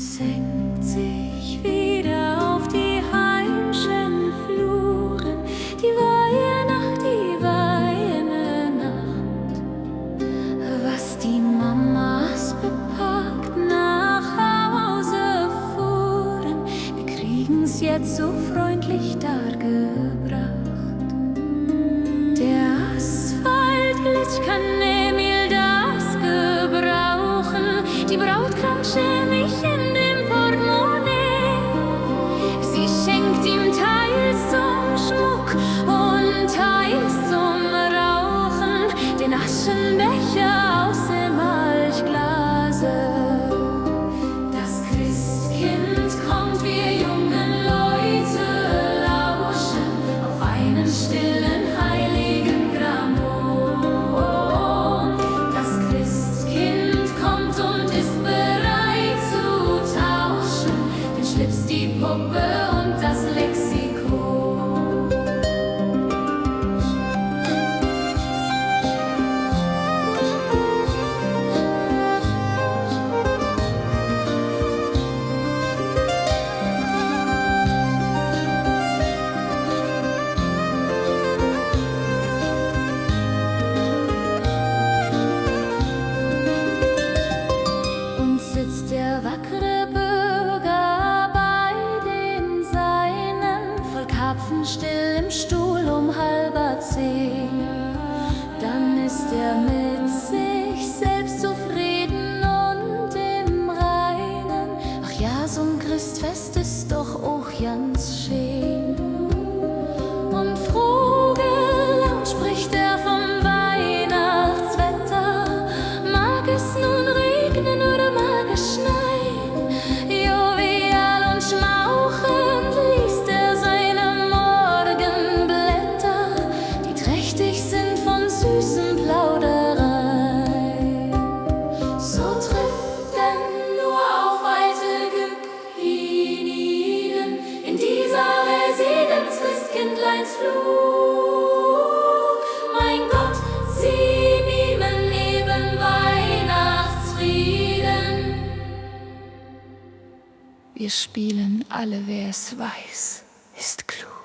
senkt sich wieder auf die heimschen Fluren. Die weihe Nacht, was die Mamas bepackt nach Hause fuhren. Wir kriegen's jetzt so freundlich dargebracht. Der Asphalt glitzt, kann Emil das gebrauchen. Die Braut krank schämig in dem Portemonnaie. Sie schenkt ihm teils zum Schmuck und teils zum Rauchen den Aschenbecher aus dem Malchglase. Das Christkind kommt, wir jungen Leute lauschen auf einen stillen heiligen Grammophon. Das Christkind kommt und ist bereit zu tauschen den Schlips, die Puppe und das Lexikon. Und sitzt der wackere Bürger bei den Seinen, voll Karpfen still im Stuhl um 9:30. Dann ist er mit sich selbst zufrieden und im Reinen. Ach ja, so'n Christfest ist doch auch ganz schön. Und froh gelaunt spricht er vom Weihnachtswetter. Mag es nun regnen oder mag es schneien? Jovial und schmauchend liest er seine Morgenblätter, die trächtig sind von süßen Plauderei. So trifft denn nur auf alte Gückiniden in dieser Residenz Christkindleins Flug. Mein Gott, sie mimen eben Weihnachtsfrieden. Wir spielen alle, wer es weiß, ist klug.